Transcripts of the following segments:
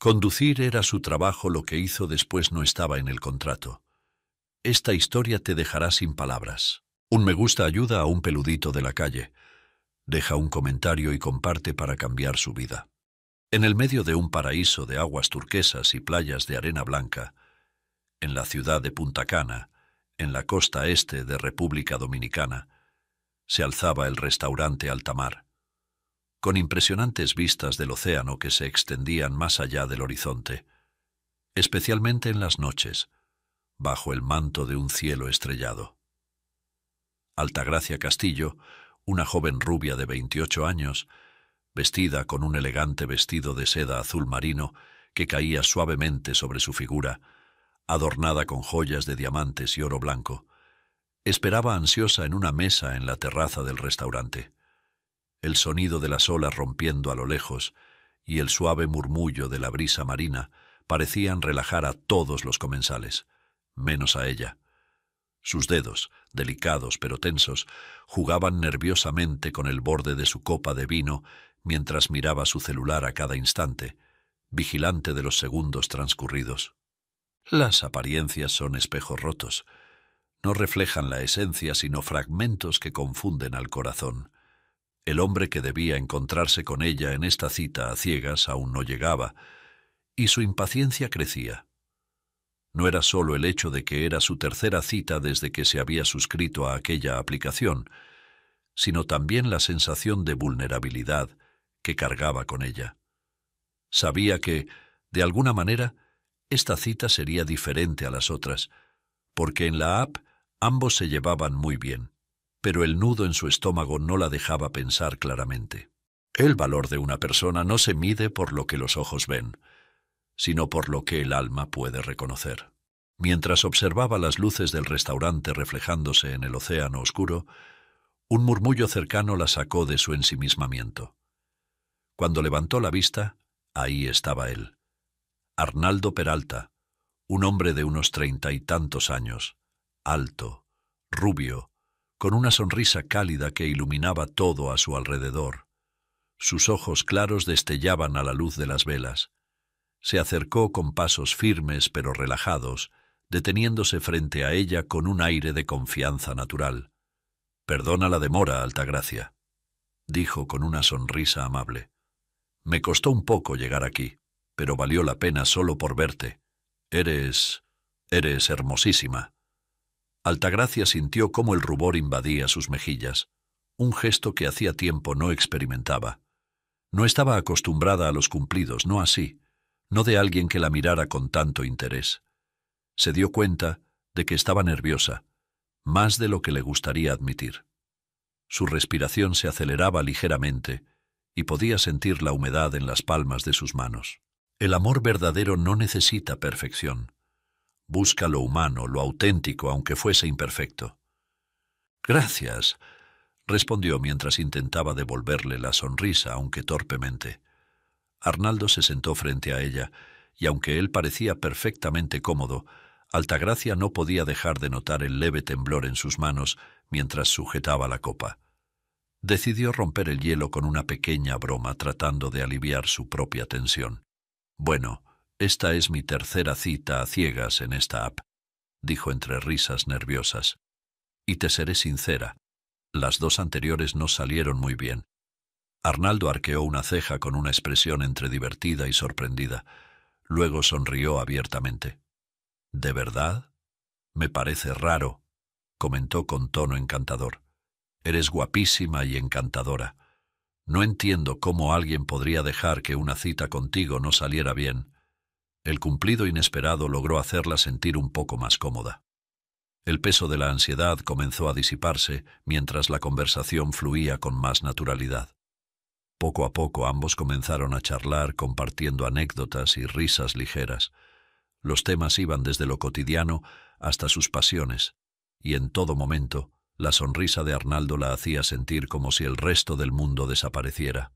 Conducir era su trabajo, lo que hizo después no estaba en el contrato. Esta historia te dejará sin palabras. Un me gusta ayuda a un peludito de la calle. Deja un comentario y comparte para cambiar su vida. En el medio de un paraíso de aguas turquesas y playas de arena blanca, en la ciudad de Punta Cana, en la costa este de República Dominicana, se alzaba el restaurante Altamar, con impresionantes vistas del océano que se extendían más allá del horizonte, especialmente en las noches, bajo el manto de un cielo estrellado. Altagracia Castillo, una joven rubia de 28 años, vestida con un elegante vestido de seda azul marino que caía suavemente sobre su figura, adornada con joyas de diamantes y oro blanco, esperaba ansiosa en una mesa en la terraza del restaurante. El sonido de las olas rompiendo a lo lejos y el suave murmullo de la brisa marina parecían relajar a todos los comensales, menos a ella. Sus dedos, delicados pero tensos, jugaban nerviosamente con el borde de su copa de vino mientras miraba su celular a cada instante, vigilante de los segundos transcurridos. Las apariencias son espejos rotos. No reflejan la esencia, sino fragmentos que confunden al corazón. El hombre que debía encontrarse con ella en esta cita a ciegas aún no llegaba, y su impaciencia crecía. No era solo el hecho de que era su tercera cita desde que se había suscrito a aquella aplicación, sino también la sensación de vulnerabilidad que cargaba con ella. Sabía que, de alguna manera, esta cita sería diferente a las otras, porque en la app ambos se llevaban muy bien, pero el nudo en su estómago no la dejaba pensar claramente. El valor de una persona no se mide por lo que los ojos ven, sino por lo que el alma puede reconocer. Mientras observaba las luces del restaurante reflejándose en el océano oscuro, un murmullo cercano la sacó de su ensimismamiento. Cuando levantó la vista, ahí estaba él. Arnaldo Peralta, un hombre de unos 30 y tantos años, alto, rubio, con una sonrisa cálida que iluminaba todo a su alrededor. Sus ojos claros destellaban a la luz de las velas. Se acercó con pasos firmes pero relajados, deteniéndose frente a ella con un aire de confianza natural. «Perdona la demora, Altagracia», dijo con una sonrisa amable. «Me costó un poco llegar aquí, pero valió la pena solo por verte. Eres hermosísima». Altagracia sintió cómo el rubor invadía sus mejillas, un gesto que hacía tiempo no experimentaba. No estaba acostumbrada a los cumplidos, no así, no de alguien que la mirara con tanto interés. Se dio cuenta de que estaba nerviosa, más de lo que le gustaría admitir. Su respiración se aceleraba ligeramente y podía sentir la humedad en las palmas de sus manos. El amor verdadero no necesita perfección. Busca lo humano, lo auténtico, aunque fuese imperfecto. «Gracias», respondió mientras intentaba devolverle la sonrisa, aunque torpemente. Arnaldo se sentó frente a ella, y aunque él parecía perfectamente cómodo, Altagracia no podía dejar de notar el leve temblor en sus manos mientras sujetaba la copa. Decidió romper el hielo con una pequeña broma, tratando de aliviar su propia tensión. «Bueno, esta es mi tercera cita a ciegas en esta app», dijo entre risas nerviosas. «Y te seré sincera, las dos anteriores no salieron muy bien». Arnaldo arqueó una ceja con una expresión entre divertida y sorprendida. Luego sonrió abiertamente. «¿De verdad? Me parece raro», comentó con tono encantador. «Eres guapísima y encantadora. No entiendo cómo alguien podría dejar que una cita contigo no saliera bien». El cumplido inesperado logró hacerla sentir un poco más cómoda. El peso de la ansiedad comenzó a disiparse mientras la conversación fluía con más naturalidad. Poco a poco ambos comenzaron a charlar compartiendo anécdotas y risas ligeras. Los temas iban desde lo cotidiano hasta sus pasiones, y en todo momento la sonrisa de Arnaldo la hacía sentir como si el resto del mundo desapareciera.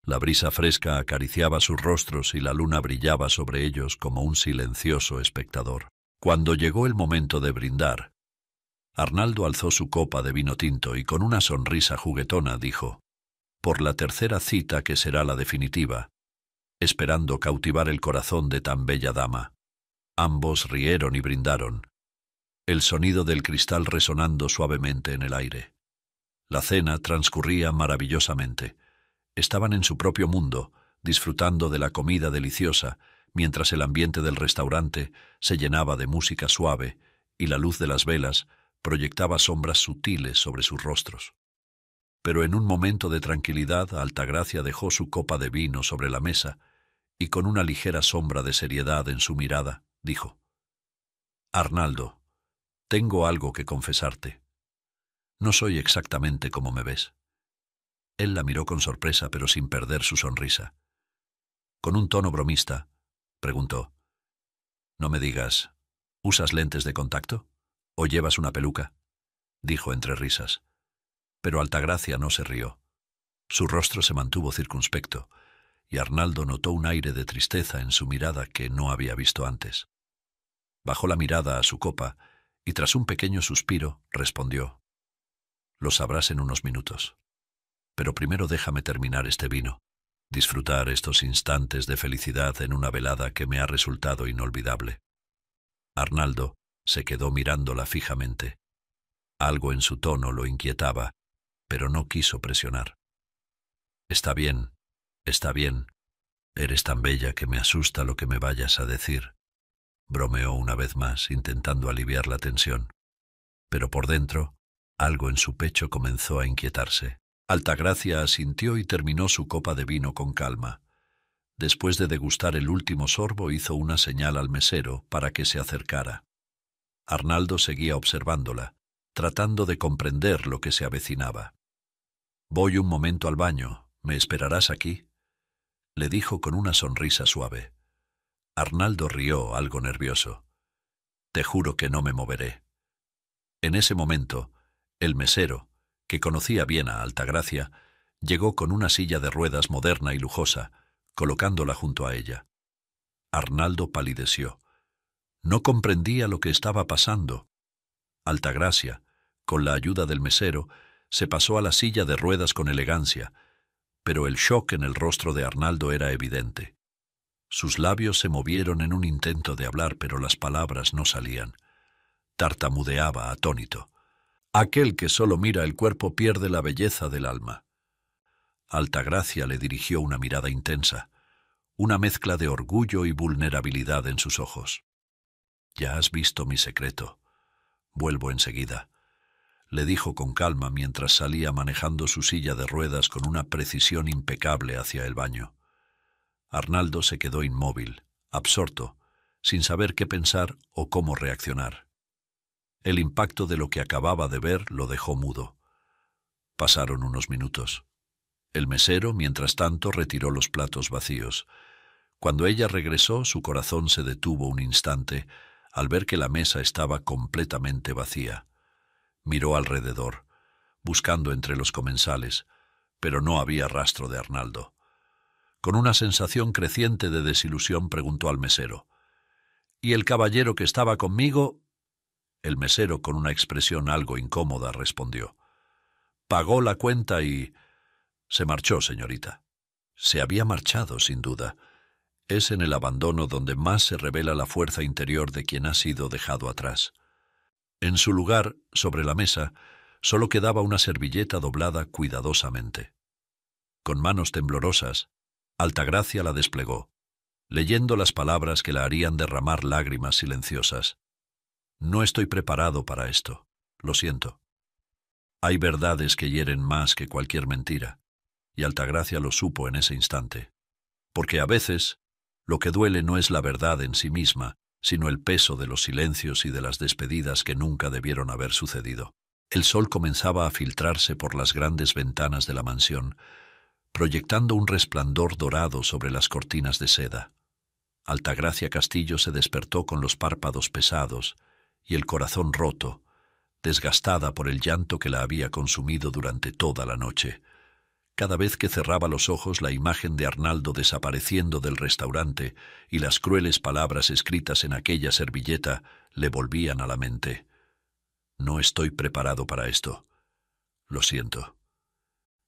La brisa fresca acariciaba sus rostros y la luna brillaba sobre ellos como un silencioso espectador. Cuando llegó el momento de brindar, Arnaldo alzó su copa de vino tinto y con una sonrisa juguetona dijo: «Por la tercera cita que será la definitiva, esperando cautivar el corazón de tan bella dama. Ambos rieron y brindaron, el sonido del cristal resonando suavemente en el aire. La cena transcurría maravillosamente. Estaban en su propio mundo, disfrutando de la comida deliciosa, mientras el ambiente del restaurante se llenaba de música suave y la luz de las velas proyectaba sombras sutiles sobre sus rostros. Pero en un momento de tranquilidad, Altagracia dejó su copa de vino sobre la mesa y con una ligera sombra de seriedad en su mirada, dijo: «Arnaldo, tengo algo que confesarte. No soy exactamente como me ves». Él la miró con sorpresa, pero sin perder su sonrisa. Con un tono bromista, preguntó: «No me digas, ¿usas lentes de contacto? ¿O llevas una peluca?», dijo entre risas. Pero Altagracia no se rió. Su rostro se mantuvo circunspecto, y Arnaldo notó un aire de tristeza en su mirada que no había visto antes. Bajó la mirada a su copa y tras un pequeño suspiro respondió: «Lo sabrás en unos minutos. Pero primero déjame terminar este vino, disfrutar estos instantes de felicidad en una velada que me ha resultado inolvidable». Arnaldo se quedó mirándola fijamente. Algo en su tono lo inquietaba, pero no quiso presionar. Está bien. Eres tan bella que me asusta lo que me vayas a decir», bromeó una vez más, intentando aliviar la tensión. Pero por dentro, algo en su pecho comenzó a inquietarse. Altagracia asintió y terminó su copa de vino con calma. Después de degustar el último sorbo, hizo una señal al mesero para que se acercara. Arnaldo seguía observándola, tratando de comprender lo que se avecinaba. «Voy un momento al baño. ¿Me esperarás aquí?», le dijo con una sonrisa suave. Arnaldo rió, algo nervioso. «Te juro que no me moveré». En ese momento, el mesero, que conocía bien a Altagracia, llegó con una silla de ruedas moderna y lujosa, colocándola junto a ella. Arnaldo palideció. No comprendía lo que estaba pasando. Altagracia, con la ayuda del mesero, se pasó a la silla de ruedas con elegancia, pero el shock en el rostro de Arnaldo era evidente. Sus labios se movieron en un intento de hablar, pero las palabras no salían. Tartamudeaba atónito. Aquel que solo mira el cuerpo pierde la belleza del alma. Altagracia le dirigió una mirada intensa, una mezcla de orgullo y vulnerabilidad en sus ojos. «Ya has visto mi secreto. Vuelvo enseguida», le dijo con calma mientras salía manejando su silla de ruedas con una precisión impecable hacia el baño. Arnaldo se quedó inmóvil, absorto, sin saber qué pensar o cómo reaccionar. El impacto de lo que acababa de ver lo dejó mudo. Pasaron unos minutos. El mesero, mientras tanto, retiró los platos vacíos. Cuando ella regresó, su corazón se detuvo un instante al ver que la mesa estaba completamente vacía. Miró alrededor, buscando entre los comensales, pero no había rastro de Arnaldo. Con una sensación creciente de desilusión preguntó al mesero: «¿Y el caballero que estaba conmigo?». El mesero, con una expresión algo incómoda, respondió: «Pagó la cuenta y...». «Se marchó, señorita». Se había marchado, sin duda. Es en el abandono donde más se revela la fuerza interior de quien ha sido dejado atrás. En su lugar, sobre la mesa, solo quedaba una servilleta doblada cuidadosamente. Con manos temblorosas, Altagracia la desplegó, leyendo las palabras que la harían derramar lágrimas silenciosas. «No estoy preparado para esto. Lo siento». Hay verdades que hieren más que cualquier mentira, y Altagracia lo supo en ese instante. Porque a veces, lo que duele no es la verdad en sí misma, sino el peso de los silencios y de las despedidas que nunca debieron haber sucedido. El sol comenzaba a filtrarse por las grandes ventanas de la mansión, proyectando un resplandor dorado sobre las cortinas de seda. Altagracia Castillo se despertó con los párpados pesados y el corazón roto, desgastada por el llanto que la había consumido durante toda la noche. Cada vez que cerraba los ojos, la imagen de Arnaldo desapareciendo del restaurante y las crueles palabras escritas en aquella servilleta le volvían a la mente. «No estoy preparado para esto. Lo siento».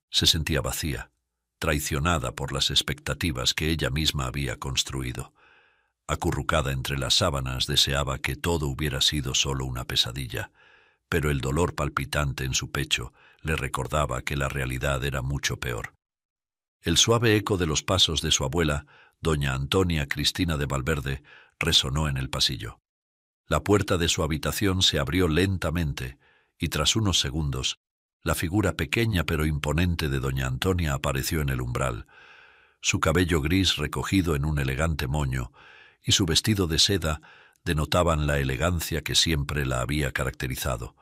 Se sentía vacía, traicionada por las expectativas que ella misma había construido. Acurrucada entre las sábanas, deseaba que todo hubiera sido solo una pesadilla, pero el dolor palpitante en su pecho le recordaba que la realidad era mucho peor. El suave eco de los pasos de su abuela, doña Antonia Cristina de Valverde, resonó en el pasillo. La puerta de su habitación se abrió lentamente y tras unos segundos, la figura pequeña pero imponente de doña Antonia apareció en el umbral, su cabello gris recogido en un elegante moño y su vestido de seda denotaban la elegancia que siempre la había caracterizado.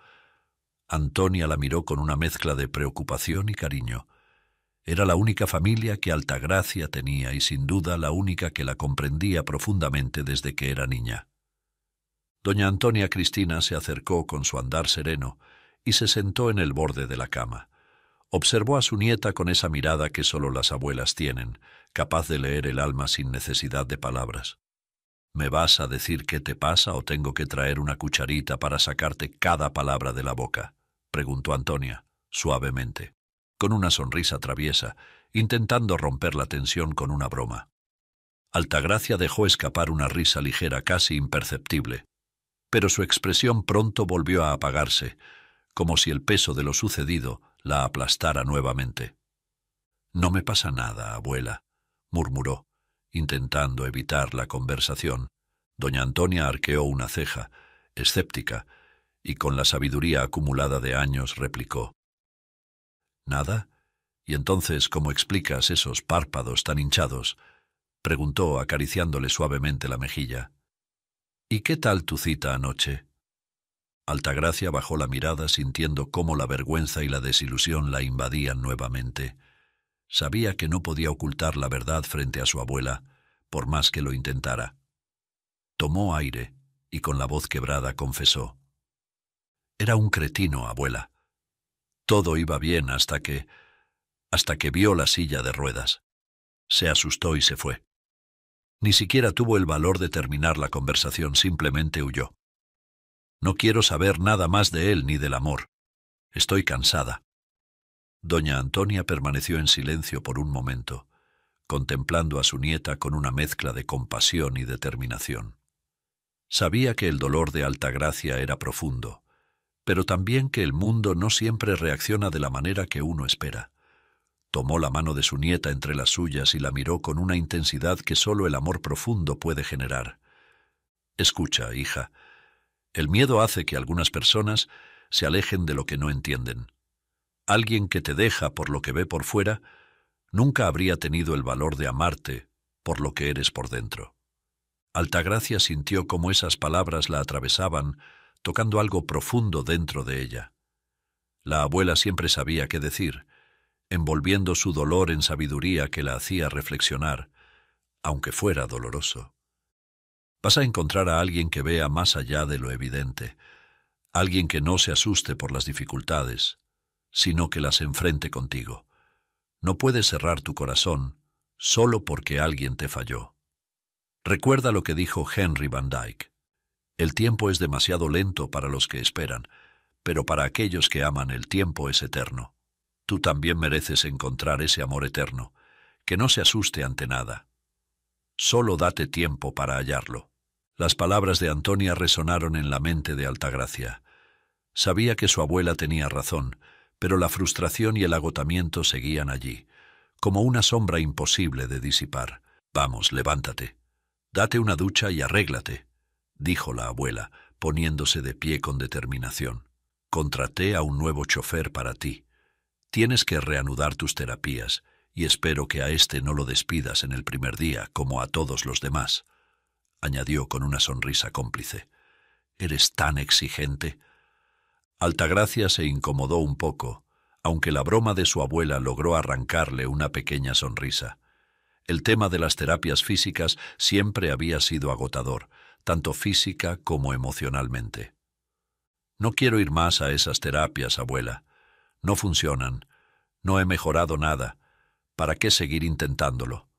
Antonia la miró con una mezcla de preocupación y cariño. Era la única familia que Altagracia tenía y sin duda la única que la comprendía profundamente desde que era niña. Doña Antonia Cristina se acercó con su andar sereno y se sentó en el borde de la cama. Observó a su nieta con esa mirada que solo las abuelas tienen, capaz de leer el alma sin necesidad de palabras. ¿Me vas a decir qué te pasa o tengo que traer una cucharita para sacarte cada palabra de la boca?, preguntó Antonia, suavemente, con una sonrisa traviesa, intentando romper la tensión con una broma. Altagracia dejó escapar una risa ligera, casi imperceptible, pero su expresión pronto volvió a apagarse, como si el peso de lo sucedido la aplastara nuevamente. «No me pasa nada, abuela», murmuró, intentando evitar la conversación. Doña Antonia arqueó una ceja, escéptica, y con la sabiduría acumulada de años replicó: «¿Nada? ¿Y entonces cómo explicas esos párpados tan hinchados?», preguntó acariciándole suavemente la mejilla. «¿Y qué tal tu cita anoche?». Altagracia bajó la mirada sintiendo cómo la vergüenza y la desilusión la invadían nuevamente. Sabía que no podía ocultar la verdad frente a su abuela, por más que lo intentara. Tomó aire y con la voz quebrada confesó: «Era un cretino, abuela. Todo iba bien hasta que vio la silla de ruedas. Se asustó y se fue. Ni siquiera tuvo el valor de terminar la conversación, simplemente huyó. No quiero saber nada más de él ni del amor. Estoy cansada». Doña Antonia permaneció en silencio por un momento, contemplando a su nieta con una mezcla de compasión y determinación. Sabía que el dolor de Altagracia era profundo, pero también que el mundo no siempre reacciona de la manera que uno espera. Tomó la mano de su nieta entre las suyas y la miró con una intensidad que solo el amor profundo puede generar. «Escucha, hija, el miedo hace que algunas personas se alejen de lo que no entienden. Alguien que te deja por lo que ve por fuera nunca habría tenido el valor de amarte por lo que eres por dentro». Altagracia sintió cómo esas palabras la atravesaban, tocando algo profundo dentro de ella. La abuela siempre sabía qué decir, envolviendo su dolor en sabiduría que la hacía reflexionar, aunque fuera doloroso. Vas a encontrar a alguien que vea más allá de lo evidente, alguien que no se asuste por las dificultades, sino que las enfrente contigo. No puedes cerrar tu corazón solo porque alguien te falló. Recuerda lo que dijo Henry Van Dyke: el tiempo es demasiado lento para los que esperan, pero para aquellos que aman el tiempo es eterno. Tú también mereces encontrar ese amor eterno, que no se asuste ante nada. Solo date tiempo para hallarlo. Las palabras de Antonia resonaron en la mente de Altagracia. Sabía que su abuela tenía razón, pero la frustración y el agotamiento seguían allí, como una sombra imposible de disipar. «Vamos, levántate. Date una ducha y arréglate», dijo la abuela, poniéndose de pie con determinación. «Contraté a un nuevo chofer para ti. Tienes que reanudar tus terapias, y espero que a este no lo despidas en el primer día, como a todos los demás», añadió con una sonrisa cómplice. «¿Eres tan exigente?». Altagracia se incomodó un poco, aunque la broma de su abuela logró arrancarle una pequeña sonrisa. El tema de las terapias físicas siempre había sido agotador, tanto física como emocionalmente. «No quiero ir más a esas terapias, abuela. No funcionan. No he mejorado nada. ¿Para qué seguir intentándolo?»,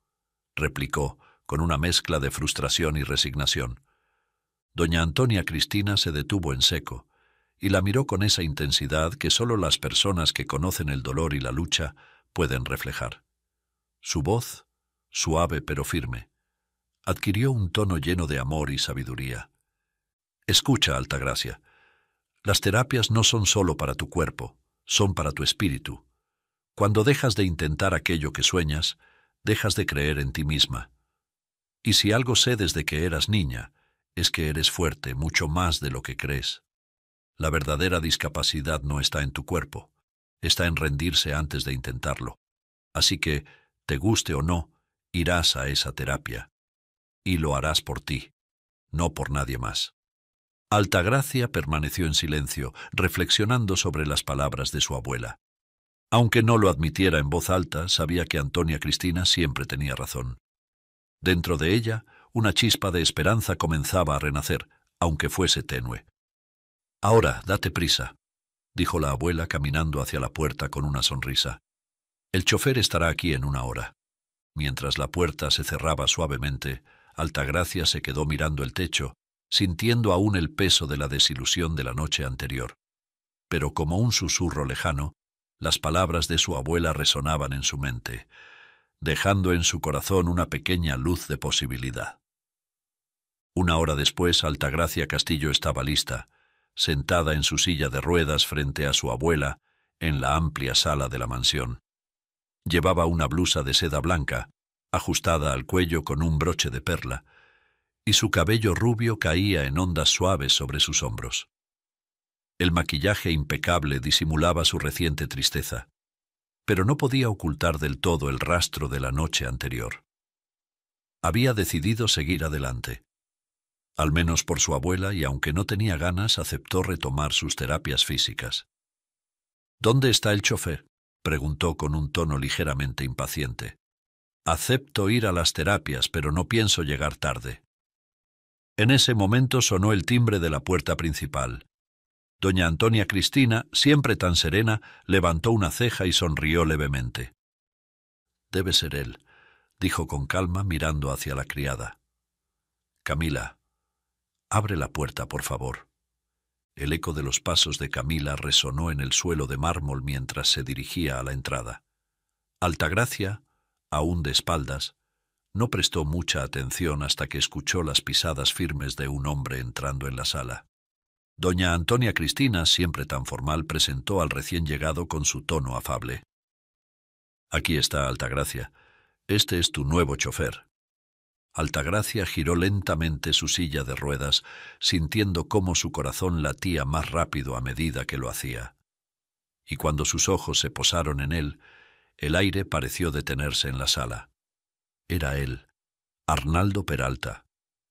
replicó, con una mezcla de frustración y resignación. Doña Antonia Cristina se detuvo en seco y la miró con esa intensidad que solo las personas que conocen el dolor y la lucha pueden reflejar. Su voz, suave pero firme, adquirió un tono lleno de amor y sabiduría. Escucha, Altagracia. Las terapias no son solo para tu cuerpo, son para tu espíritu. Cuando dejas de intentar aquello que sueñas, dejas de creer en ti misma. Y si algo sé desde que eras niña, es que eres fuerte mucho más de lo que crees. La verdadera discapacidad no está en tu cuerpo, está en rendirse antes de intentarlo. Así que, te guste o no, irás a esa terapia. Y lo harás por ti, no por nadie más. Altagracia permaneció en silencio, reflexionando sobre las palabras de su abuela. Aunque no lo admitiera en voz alta, sabía que Antonia Cristina siempre tenía razón. Dentro de ella, una chispa de esperanza comenzaba a renacer, aunque fuese tenue. «Ahora, date prisa», dijo la abuela caminando hacia la puerta con una sonrisa. «El chofer estará aquí en 1 hora». Mientras la puerta se cerraba suavemente, Altagracia se quedó mirando el techo, sintiendo aún el peso de la desilusión de la noche anterior. Pero como un susurro lejano, las palabras de su abuela resonaban en su mente, dejando en su corazón una pequeña luz de posibilidad. 1 hora después, Altagracia Castillo estaba lista, sentada en su silla de ruedas frente a su abuela, en la amplia sala de la mansión. Llevaba una blusa de seda blanca, ajustada al cuello con un broche de perla, y su cabello rubio caía en ondas suaves sobre sus hombros. El maquillaje impecable disimulaba su reciente tristeza, pero no podía ocultar del todo el rastro de la noche anterior. Había decidido seguir adelante. Al menos por su abuela, y aunque no tenía ganas, aceptó retomar sus terapias físicas. «¿Dónde está el chofer?», preguntó con un tono ligeramente impaciente. «Acepto ir a las terapias, pero no pienso llegar tarde». En ese momento sonó el timbre de la puerta principal. Doña Antonia Cristina, siempre tan serena, levantó una ceja y sonrió levemente. «Debe ser él», dijo con calma mirando hacia la criada. «Camila, abre la puerta, por favor». El eco de los pasos de Camila resonó en el suelo de mármol mientras se dirigía a la entrada. Altagracia, aún de espaldas, no prestó mucha atención hasta que escuchó las pisadas firmes de un hombre entrando en la sala. Doña Antonia Cristina, siempre tan formal, presentó al recién llegado con su tono afable. «Aquí está, Altagracia. Este es tu nuevo chofer». Altagracia giró lentamente su silla de ruedas, sintiendo cómo su corazón latía más rápido a medida que lo hacía. Y cuando sus ojos se posaron en él, el aire pareció detenerse en la sala. Era él, Arnaldo Peralta,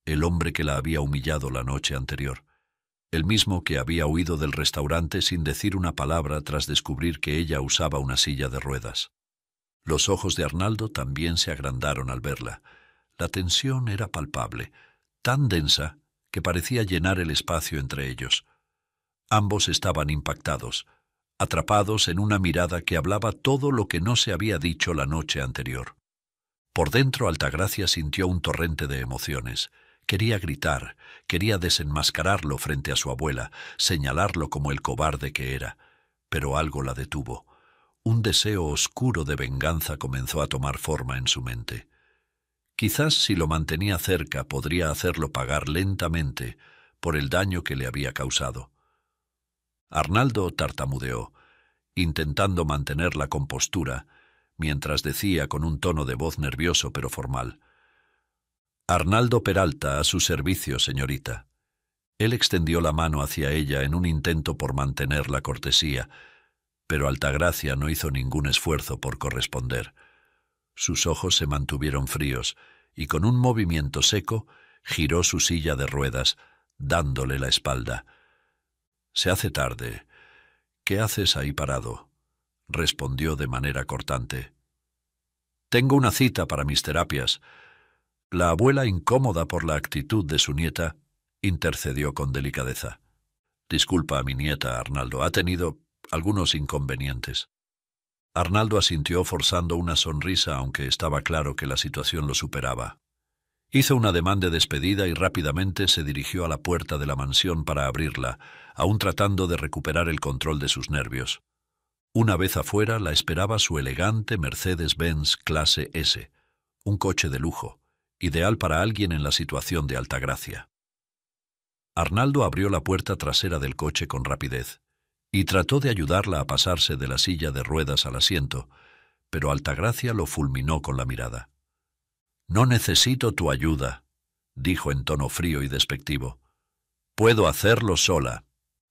el hombre que la había humillado la noche anterior, el mismo que había huido del restaurante sin decir una palabra tras descubrir que ella usaba una silla de ruedas. Los ojos de Arnaldo también se agrandaron al verla. La tensión era palpable, tan densa que parecía llenar el espacio entre ellos. Ambos estaban impactados, atrapados en una mirada que hablaba todo lo que no se había dicho la noche anterior. Por dentro, Altagracia sintió un torrente de emociones. Quería gritar, quería desenmascararlo frente a su abuela, señalarlo como el cobarde que era, pero algo la detuvo. Un deseo oscuro de venganza comenzó a tomar forma en su mente. Quizás si lo mantenía cerca podría hacerlo pagar lentamente por el daño que le había causado. Arnaldo tartamudeó, intentando mantener la compostura, mientras decía con un tono de voz nervioso pero formal: «Arnaldo Peralta, a su servicio, señorita». Él extendió la mano hacia ella en un intento por mantener la cortesía, pero Altagracia no hizo ningún esfuerzo por corresponder. Sus ojos se mantuvieron fríos y con un movimiento seco giró su silla de ruedas, dándole la espalda. «Se hace tarde. ¿Qué haces ahí parado?», respondió de manera cortante. «Tengo una cita para mis terapias». La abuela, incómoda por la actitud de su nieta, intercedió con delicadeza. «Disculpa a mi nieta, Arnaldo. Ha tenido algunos inconvenientes». Arnaldo asintió forzando una sonrisa, aunque estaba claro que la situación lo superaba. Hizo un ademán de despedida y rápidamente se dirigió a la puerta de la mansión para abrirla, aún tratando de recuperar el control de sus nervios. Una vez afuera la esperaba su elegante Mercedes-Benz clase S, un coche de lujo, ideal para alguien en la situación de Altagracia. Arnaldo abrió la puerta trasera del coche con rapidez y trató de ayudarla a pasarse de la silla de ruedas al asiento, pero Altagracia lo fulminó con la mirada. «No necesito tu ayuda», dijo en tono frío y despectivo. «Puedo hacerlo sola».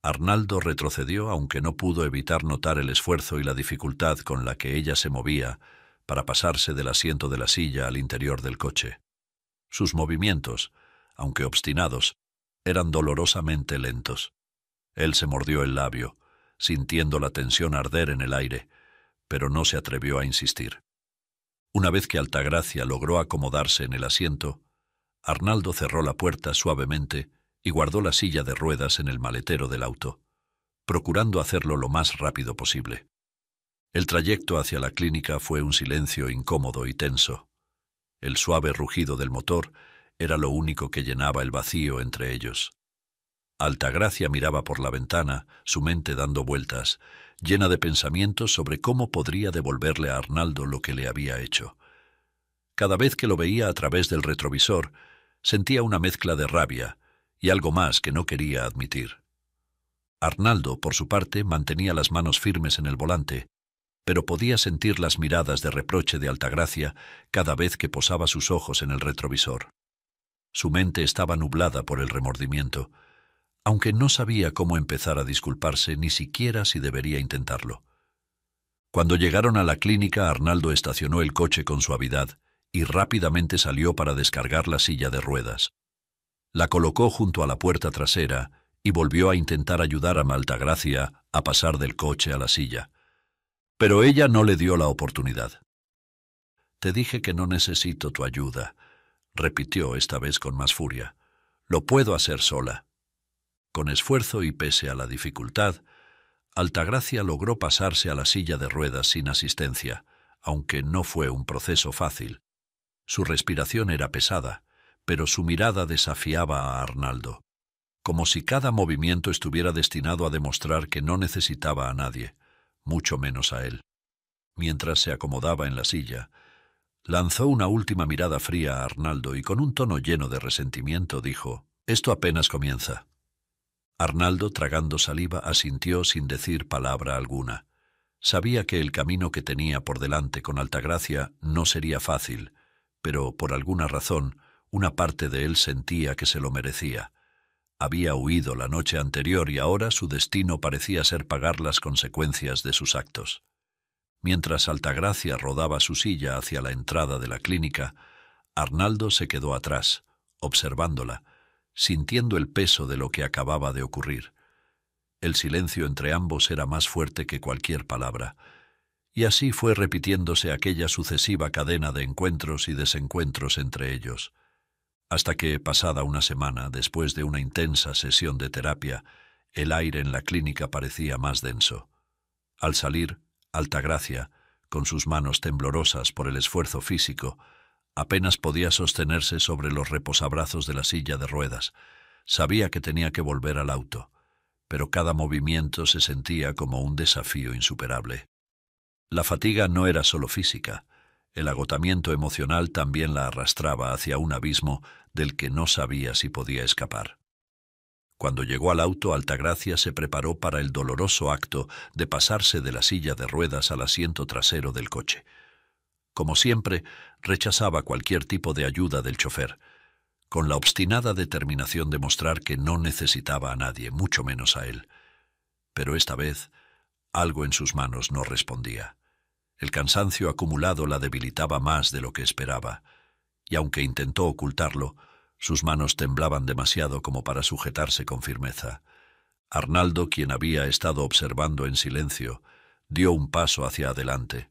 Arnaldo retrocedió, aunque no pudo evitar notar el esfuerzo y la dificultad con la que ella se movía para pasarse del asiento de la silla al interior del coche. Sus movimientos, aunque obstinados, eran dolorosamente lentos. Él se mordió el labio, sintiendo la tensión arder en el aire, pero no se atrevió a insistir. Una vez que Altagracia logró acomodarse en el asiento, Arnaldo cerró la puerta suavemente y guardó la silla de ruedas en el maletero del auto, procurando hacerlo lo más rápido posible. El trayecto hacia la clínica fue un silencio incómodo y tenso. El suave rugido del motor era lo único que llenaba el vacío entre ellos. Altagracia miraba por la ventana, su mente dando vueltas, llena de pensamientos sobre cómo podría devolverle a Arnaldo lo que le había hecho. Cada vez que lo veía a través del retrovisor, sentía una mezcla de rabia y algo más que no quería admitir. Arnaldo, por su parte, mantenía las manos firmes en el volante, pero podía sentir las miradas de reproche de Altagracia cada vez que posaba sus ojos en el retrovisor. Su mente estaba nublada por el remordimiento, aunque no sabía cómo empezar a disculparse, ni siquiera si debería intentarlo. Cuando llegaron a la clínica, Arnaldo estacionó el coche con suavidad y rápidamente salió para descargar la silla de ruedas. La colocó junto a la puerta trasera y volvió a intentar ayudar a Altagracia a pasar del coche a la silla. Pero ella no le dio la oportunidad. «Te dije que no necesito tu ayuda», repitió esta vez con más furia. «Lo puedo hacer sola». Con esfuerzo y pese a la dificultad, Altagracia logró pasarse a la silla de ruedas sin asistencia, aunque no fue un proceso fácil. Su respiración era pesada, pero su mirada desafiaba a Arnaldo, como si cada movimiento estuviera destinado a demostrar que no necesitaba a nadie, mucho menos a él. Mientras se acomodaba en la silla, lanzó una última mirada fría a Arnaldo y con un tono lleno de resentimiento dijo: «Esto apenas comienza». Arnaldo, tragando saliva, asintió sin decir palabra alguna. Sabía que el camino que tenía por delante con Altagracia no sería fácil, pero por alguna razón una parte de él sentía que se lo merecía. Había huido la noche anterior y ahora su destino parecía ser pagar las consecuencias de sus actos. Mientras Altagracia rodaba su silla hacia la entrada de la clínica, Arnaldo se quedó atrás, observándola, sintiendo el peso de lo que acababa de ocurrir. El silencio entre ambos era más fuerte que cualquier palabra, y así fue repitiéndose aquella sucesiva cadena de encuentros y desencuentros entre ellos, hasta que, pasada una semana, después de una intensa sesión de terapia, el aire en la clínica parecía más denso. Al salir, Altagracia, con sus manos temblorosas por el esfuerzo físico, apenas podía sostenerse sobre los reposabrazos de la silla de ruedas. Sabía que tenía que volver al auto, pero cada movimiento se sentía como un desafío insuperable. La fatiga no era solo física. El agotamiento emocional también la arrastraba hacia un abismo del que no sabía si podía escapar. Cuando llegó al auto, Altagracia se preparó para el doloroso acto de pasarse de la silla de ruedas al asiento trasero del coche. Como siempre, rechazaba cualquier tipo de ayuda del chofer, con la obstinada determinación de mostrar que no necesitaba a nadie, mucho menos a él. Pero esta vez, algo en sus manos no respondía. El cansancio acumulado la debilitaba más de lo que esperaba, y aunque intentó ocultarlo, sus manos temblaban demasiado como para sujetarse con firmeza. Arnaldo, quien había estado observando en silencio, dio un paso hacia adelante.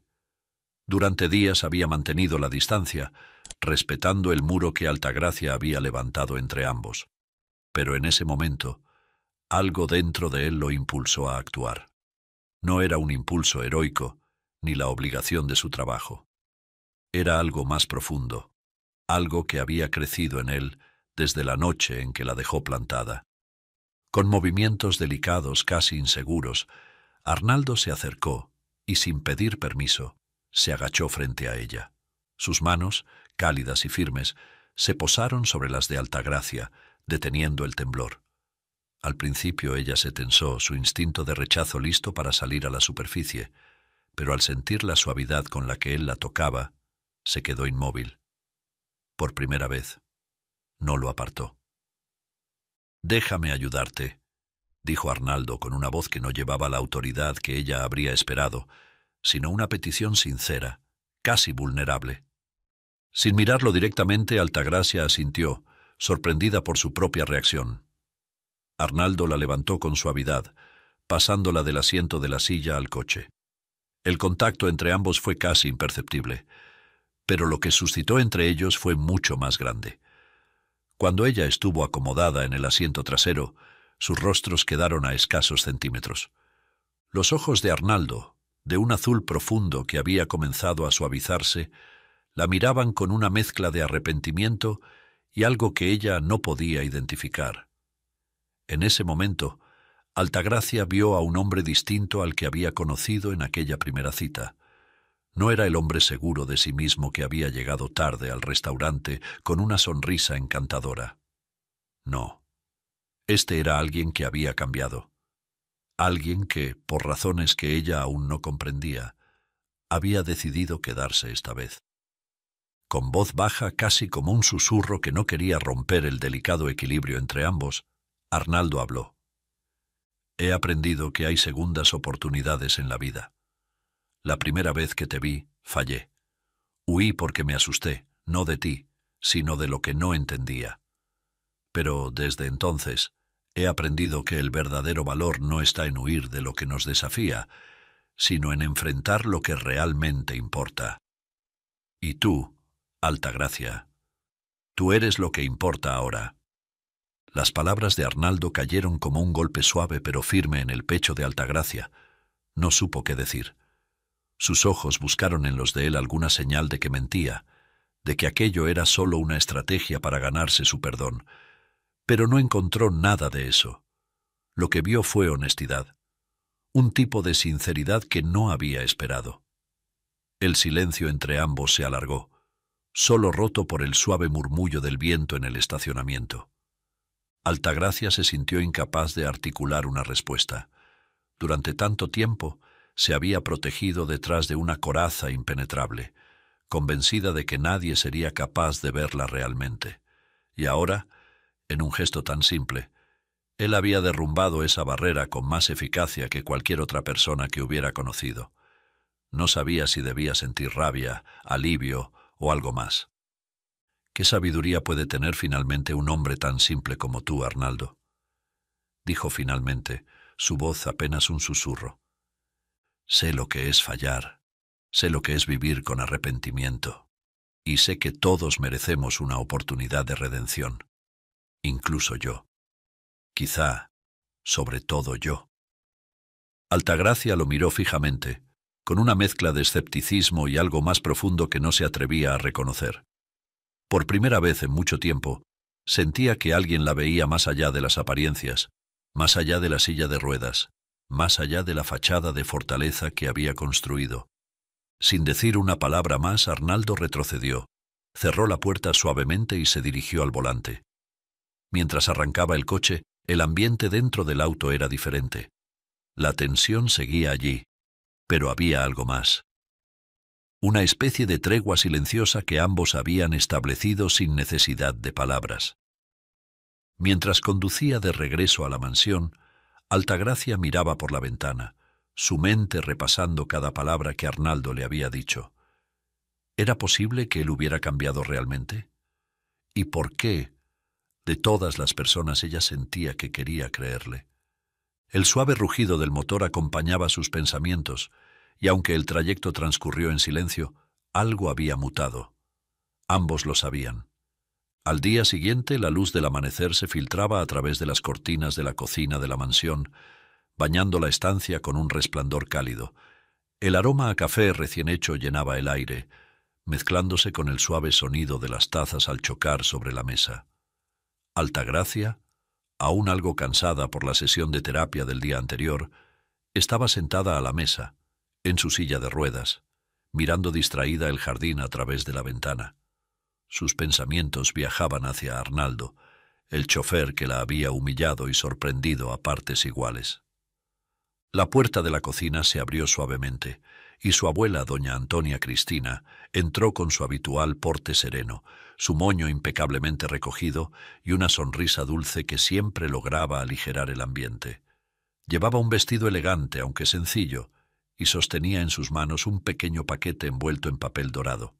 Durante días había mantenido la distancia, respetando el muro que Altagracia había levantado entre ambos. Pero en ese momento, algo dentro de él lo impulsó a actuar. No era un impulso heroico, ni la obligación de su trabajo. Era algo más profundo, algo que había crecido en él desde la noche en que la dejó plantada. Con movimientos delicados, casi inseguros, Arnaldo se acercó y sin pedir permiso, se agachó frente a ella. Sus manos, cálidas y firmes, se posaron sobre las de Altagracia, deteniendo el temblor. Al principio ella se tensó, su instinto de rechazo listo para salir a la superficie, pero al sentir la suavidad con la que él la tocaba, se quedó inmóvil. Por primera vez, no lo apartó. «Déjame ayudarte», dijo Arnaldo con una voz que no llevaba la autoridad que ella habría esperado, sino una petición sincera, casi vulnerable. Sin mirarlo directamente, Altagracia asintió, sorprendida por su propia reacción. Arnaldo la levantó con suavidad, pasándola del asiento de la silla al coche. El contacto entre ambos fue casi imperceptible, pero lo que suscitó entre ellos fue mucho más grande. Cuando ella estuvo acomodada en el asiento trasero, sus rostros quedaron a escasos centímetros. Los ojos de Arnaldo, de un azul profundo que había comenzado a suavizarse, la miraban con una mezcla de arrepentimiento y algo que ella no podía identificar. En ese momento, Altagracia vio a un hombre distinto al que había conocido en aquella primera cita. No era el hombre seguro de sí mismo que había llegado tarde al restaurante con una sonrisa encantadora. No. Este era alguien que había cambiado. Alguien que, por razones que ella aún no comprendía, había decidido quedarse esta vez. Con voz baja, casi como un susurro que no quería romper el delicado equilibrio entre ambos, Arnaldo habló. «He aprendido que hay segundas oportunidades en la vida. La primera vez que te vi, fallé. Huí porque me asusté, no de ti, sino de lo que no entendía. Pero desde entonces he aprendido que el verdadero valor no está en huir de lo que nos desafía, sino en enfrentar lo que realmente importa. Y tú, Altagracia, tú eres lo que importa ahora». Las palabras de Arnaldo cayeron como un golpe suave pero firme en el pecho de Altagracia. No supo qué decir. Sus ojos buscaron en los de él alguna señal de que mentía, de que aquello era solo una estrategia para ganarse su perdón, pero no encontró nada de eso. Lo que vio fue honestidad, un tipo de sinceridad que no había esperado. El silencio entre ambos se alargó, solo roto por el suave murmullo del viento en el estacionamiento. Altagracia se sintió incapaz de articular una respuesta. Durante tanto tiempo se había protegido detrás de una coraza impenetrable, convencida de que nadie sería capaz de verla realmente. Y ahora, en un gesto tan simple, él había derrumbado esa barrera con más eficacia que cualquier otra persona que hubiera conocido. No sabía si debía sentir rabia, alivio o algo más. ¿Qué sabiduría puede tener finalmente un hombre tan simple como tú, Arnaldo?, dijo finalmente, su voz apenas un susurro. Sé lo que es fallar, sé lo que es vivir con arrepentimiento, y sé que todos merecemos una oportunidad de redención, incluso yo. Quizá, sobre todo yo. Altagracia lo miró fijamente, con una mezcla de escepticismo y algo más profundo que no se atrevía a reconocer. Por primera vez en mucho tiempo, sentía que alguien la veía más allá de las apariencias, más allá de la silla de ruedas, más allá de la fachada de fortaleza que había construido. Sin decir una palabra más, Arnaldo retrocedió, cerró la puerta suavemente y se dirigió al volante. Mientras arrancaba el coche, el ambiente dentro del auto era diferente. La tensión seguía allí, pero había algo más. Una especie de tregua silenciosa que ambos habían establecido sin necesidad de palabras. Mientras conducía de regreso a la mansión, Altagracia miraba por la ventana, su mente repasando cada palabra que Arnaldo le había dicho. ¿Era posible que él hubiera cambiado realmente? ¿Y por qué, de todas las personas, ella sentía que quería creerle? El suave rugido del motor acompañaba sus pensamientos, y aunque el trayecto transcurrió en silencio, algo había mutado. Ambos lo sabían. Al día siguiente, la luz del amanecer se filtraba a través de las cortinas de la cocina de la mansión, bañando la estancia con un resplandor cálido. El aroma a café recién hecho llenaba el aire, mezclándose con el suave sonido de las tazas al chocar sobre la mesa. Altagracia, aún algo cansada por la sesión de terapia del día anterior, estaba sentada a la mesa, en su silla de ruedas, mirando distraída el jardín a través de la ventana. Sus pensamientos viajaban hacia Arnaldo, el chofer que la había humillado y sorprendido a partes iguales. La puerta de la cocina se abrió suavemente, y su abuela, doña Antonia Cristina, entró con su habitual porte sereno, su moño impecablemente recogido y una sonrisa dulce que siempre lograba aligerar el ambiente. Llevaba un vestido elegante, aunque sencillo, y sostenía en sus manos un pequeño paquete envuelto en papel dorado.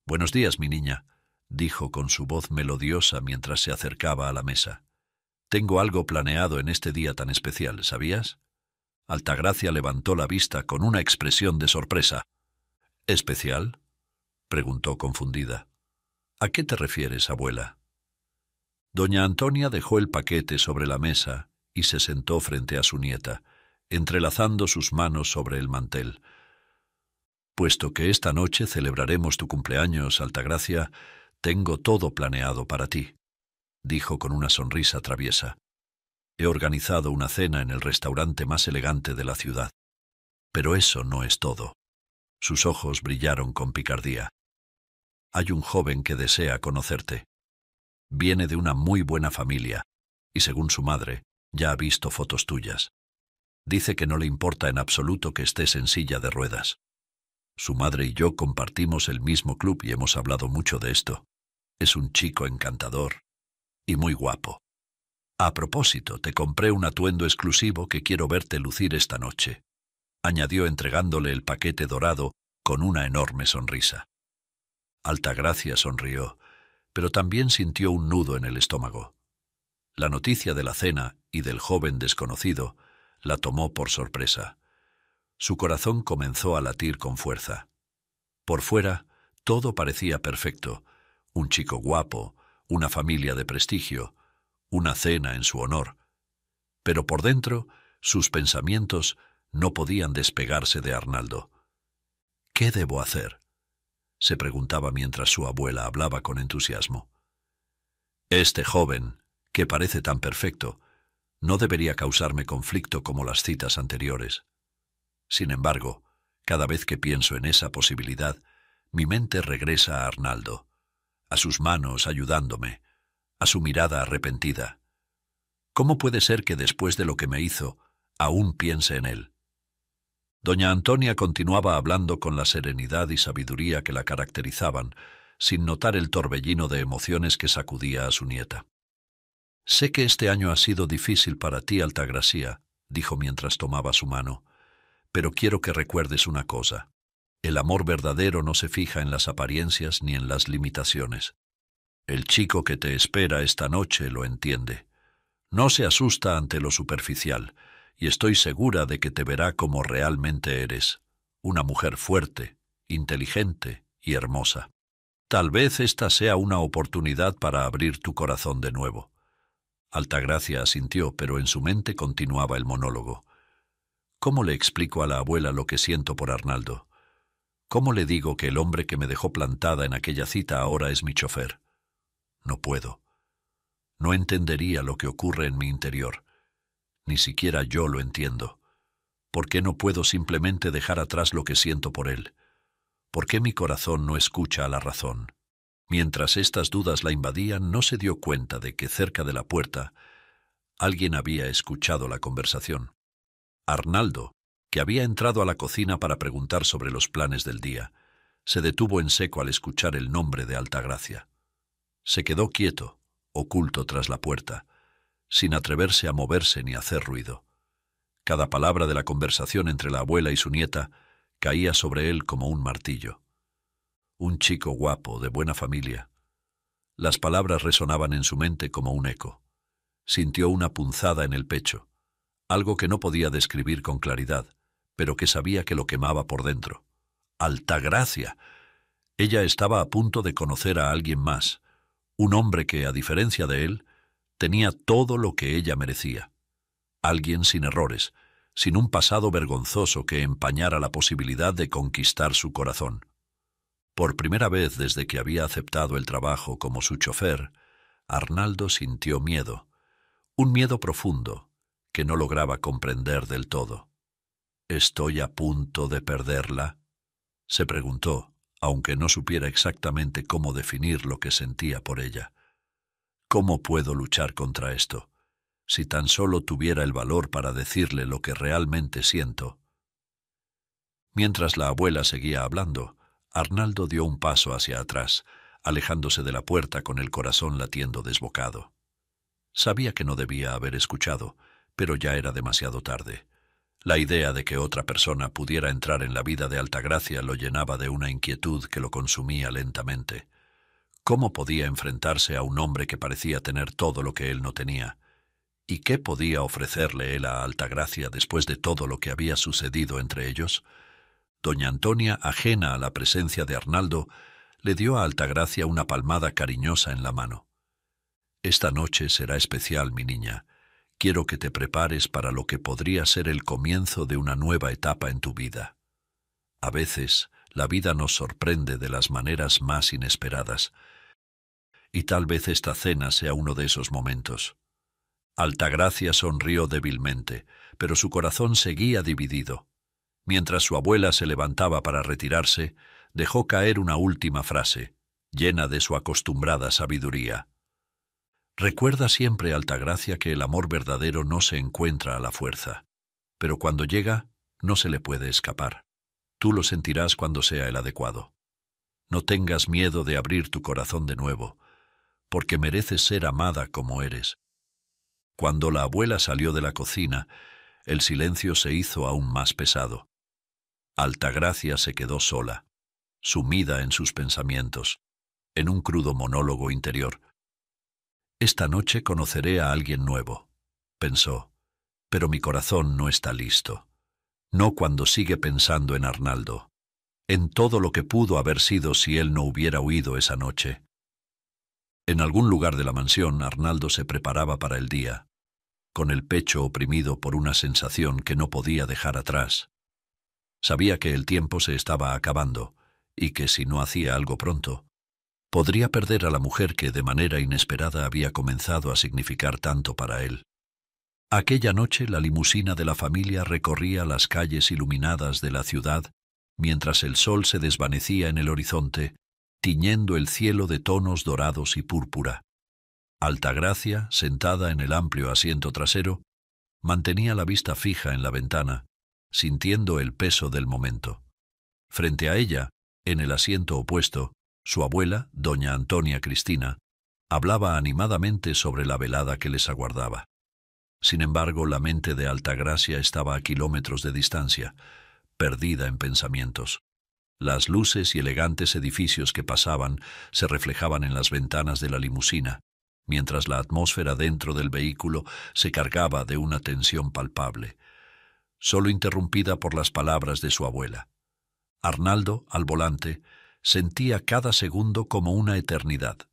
«Buenos días, mi niña», dijo con su voz melodiosa mientras se acercaba a la mesa. «Tengo algo planeado en este día tan especial, ¿sabías?» Altagracia levantó la vista con una expresión de sorpresa. «¿Especial?», preguntó confundida. «¿A qué te refieres, abuela?». Doña Antonia dejó el paquete sobre la mesa y se sentó frente a su nieta, entrelazando sus manos sobre el mantel. «Puesto que esta noche celebraremos tu cumpleaños, Altagracia, tengo todo planeado para ti», dijo con una sonrisa traviesa. «He organizado una cena en el restaurante más elegante de la ciudad. Pero eso no es todo». Sus ojos brillaron con picardía. «Hay un joven que desea conocerte. Viene de una muy buena familia y, según su madre, ya ha visto fotos tuyas. Dice que no le importa en absoluto que estés en silla de ruedas. Su madre y yo compartimos el mismo club y hemos hablado mucho de esto. Es un chico encantador y muy guapo. A propósito, te compré un atuendo exclusivo que quiero verte lucir esta noche», añadió entregándole el paquete dorado con una enorme sonrisa. Altagracia sonrió, pero también sintió un nudo en el estómago. La noticia de la cena y del joven desconocido la tomó por sorpresa. Su corazón comenzó a latir con fuerza. Por fuera, todo parecía perfecto: un chico guapo, una familia de prestigio, una cena en su honor. Pero por dentro, sus pensamientos no podían despegarse de Arnaldo. «¿Qué debo hacer?», se preguntaba mientras su abuela hablaba con entusiasmo. «Este joven, que parece tan perfecto, no debería causarme conflicto como las citas anteriores. Sin embargo, cada vez que pienso en esa posibilidad, mi mente regresa a Arnaldo, a sus manos ayudándome, a su mirada arrepentida. ¿Cómo puede ser que después de lo que me hizo, aún piense en él?». Doña Antonia continuaba hablando con la serenidad y sabiduría que la caracterizaban, sin notar el torbellino de emociones que sacudía a su nieta. «Sé que este año ha sido difícil para ti, Altagracia», dijo mientras tomaba su mano, «pero quiero que recuerdes una cosa. El amor verdadero no se fija en las apariencias ni en las limitaciones. El chico que te espera esta noche lo entiende. No se asusta ante lo superficial, y estoy segura de que te verá como realmente eres, una mujer fuerte, inteligente y hermosa. Tal vez esta sea una oportunidad para abrir tu corazón de nuevo». Altagracia asintió, pero en su mente continuaba el monólogo. «¿Cómo le explico a la abuela lo que siento por Arnaldo? ¿Cómo le digo que el hombre que me dejó plantada en aquella cita ahora es mi chofer? No puedo. No entendería lo que ocurre en mi interior. Ni siquiera yo lo entiendo. ¿Por qué no puedo simplemente dejar atrás lo que siento por él? ¿Por qué mi corazón no escucha a la razón?». Mientras estas dudas la invadían, no se dio cuenta de que cerca de la puerta alguien había escuchado la conversación. Arnaldo, que había entrado a la cocina para preguntar sobre los planes del día, se detuvo en seco al escuchar el nombre de Altagracia. Se quedó quieto, oculto tras la puerta, sin atreverse a moverse ni a hacer ruido. Cada palabra de la conversación entre la abuela y su nieta caía sobre él como un martillo. Un chico guapo, de buena familia. Las palabras resonaban en su mente como un eco. Sintió una punzada en el pecho, algo que no podía describir con claridad, pero que sabía que lo quemaba por dentro. Altagracia. Ella estaba a punto de conocer a alguien más, un hombre que, a diferencia de él, tenía todo lo que ella merecía. Alguien sin errores, sin un pasado vergonzoso que empañara la posibilidad de conquistar su corazón. Por primera vez desde que había aceptado el trabajo como su chofer, Arnaldo sintió miedo, un miedo profundo que no lograba comprender del todo. ¿Estoy a punto de perderla?, se preguntó, aunque no supiera exactamente cómo definir lo que sentía por ella. ¿Cómo puedo luchar contra esto? Si tan solo tuviera el valor para decirle lo que realmente siento. Mientras la abuela seguía hablando, Arnaldo dio un paso hacia atrás, alejándose de la puerta con el corazón latiendo desbocado. Sabía que no debía haber escuchado, pero ya era demasiado tarde. La idea de que otra persona pudiera entrar en la vida de Altagracia lo llenaba de una inquietud que lo consumía lentamente. ¿Cómo podía enfrentarse a un hombre que parecía tener todo lo que él no tenía? ¿Y qué podía ofrecerle él a Altagracia después de todo lo que había sucedido entre ellos? Doña Antonia, ajena a la presencia de Arnaldo, le dio a Altagracia una palmada cariñosa en la mano. «Esta noche será especial, mi niña. Quiero que te prepares para lo que podría ser el comienzo de una nueva etapa en tu vida. A veces, la vida nos sorprende de las maneras más inesperadas, y tal vez esta cena sea uno de esos momentos». Altagracia sonrió débilmente, pero su corazón seguía dividido. Mientras su abuela se levantaba para retirarse, dejó caer una última frase, llena de su acostumbrada sabiduría. «Recuerda siempre, Altagracia, que el amor verdadero no se encuentra a la fuerza, pero cuando llega, no se le puede escapar. Tú lo sentirás cuando sea el adecuado. No tengas miedo de abrir tu corazón de nuevo, porque mereces ser amada como eres». Cuando la abuela salió de la cocina, el silencio se hizo aún más pesado. Altagracia se quedó sola, sumida en sus pensamientos, en un crudo monólogo interior. «Esta noche conoceré a alguien nuevo», pensó, «pero mi corazón no está listo. No cuando sigue pensando en Arnaldo, en todo lo que pudo haber sido si él no hubiera huido esa noche». En algún lugar de la mansión, Arnaldo se preparaba para el día, con el pecho oprimido por una sensación que no podía dejar atrás. Sabía que el tiempo se estaba acabando y que si no hacía algo pronto, podría perder a la mujer que de manera inesperada había comenzado a significar tanto para él. Aquella noche la limusina de la familia recorría las calles iluminadas de la ciudad mientras el sol se desvanecía en el horizonte, tiñendo el cielo de tonos dorados y púrpura. Altagracia, sentada en el amplio asiento trasero, mantenía la vista fija en la ventana, sintiendo el peso del momento. Frente a ella, en el asiento opuesto, su abuela, doña Antonia Cristina, hablaba animadamente sobre la velada que les aguardaba. Sin embargo, la mente de Altagracia estaba a kilómetros de distancia, perdida en pensamientos. Las luces y elegantes edificios que pasaban se reflejaban en las ventanas de la limusina, mientras la atmósfera dentro del vehículo se cargaba de una tensión palpable, solo interrumpida por las palabras de su abuela. Arnaldo, al volante, sentía cada segundo como una eternidad.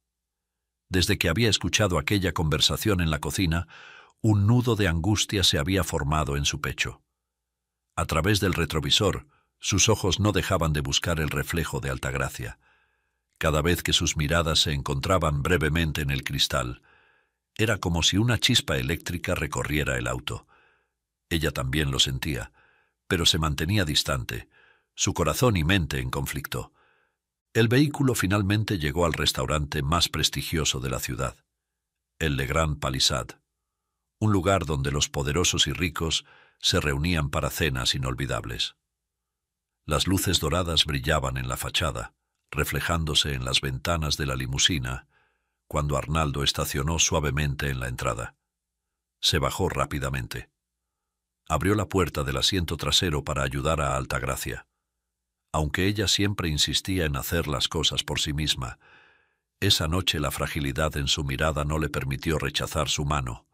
Desde que había escuchado aquella conversación en la cocina, un nudo de angustia se había formado en su pecho. A través del retrovisor, sus ojos no dejaban de buscar el reflejo de Altagracia. Cada vez que sus miradas se encontraban brevemente en el cristal, era como si una chispa eléctrica recorriera el auto. Ella también lo sentía, pero se mantenía distante, su corazón y mente en conflicto. El vehículo finalmente llegó al restaurante más prestigioso de la ciudad, el Le Grand Palisade, un lugar donde los poderosos y ricos se reunían para cenas inolvidables. Las luces doradas brillaban en la fachada, reflejándose en las ventanas de la limusina, cuando Arnaldo estacionó suavemente en la entrada. Se bajó rápidamente. Abrió la puerta del asiento trasero para ayudar a Altagracia. Aunque ella siempre insistía en hacer las cosas por sí misma, esa noche la fragilidad en su mirada no le permitió rechazar su mano.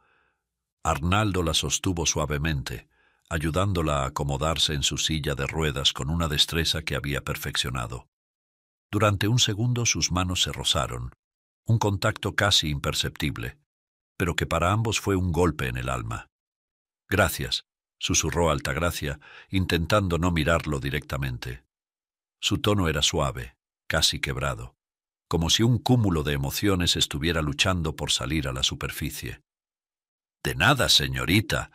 Arnaldo la sostuvo suavemente, ayudándola a acomodarse en su silla de ruedas con una destreza que había perfeccionado. Durante un segundo sus manos se rozaron, un contacto casi imperceptible, pero que para ambos fue un golpe en el alma. «Gracias», susurró Altagracia, intentando no mirarlo directamente. Su tono era suave, casi quebrado, como si un cúmulo de emociones estuviera luchando por salir a la superficie. «De nada, señorita»,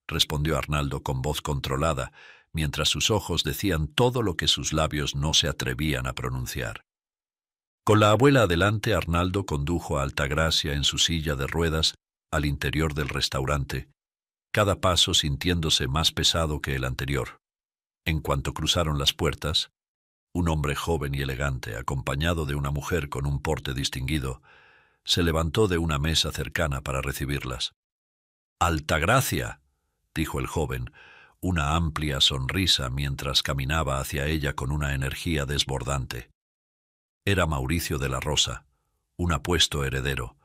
respondió Arnaldo con voz controlada, mientras sus ojos decían todo lo que sus labios no se atrevían a pronunciar. Con la abuela adelante, Arnaldo condujo a Altagracia en su silla de ruedas al interior del restaurante, cada paso sintiéndose más pesado que el anterior. En cuanto cruzaron las puertas, un hombre joven y elegante, acompañado de una mujer con un porte distinguido, se levantó de una mesa cercana para recibirlas. «Altagracia», dijo el joven, una amplia sonrisa mientras caminaba hacia ella con una energía desbordante. Era Mauricio de la Rosa, un apuesto heredero,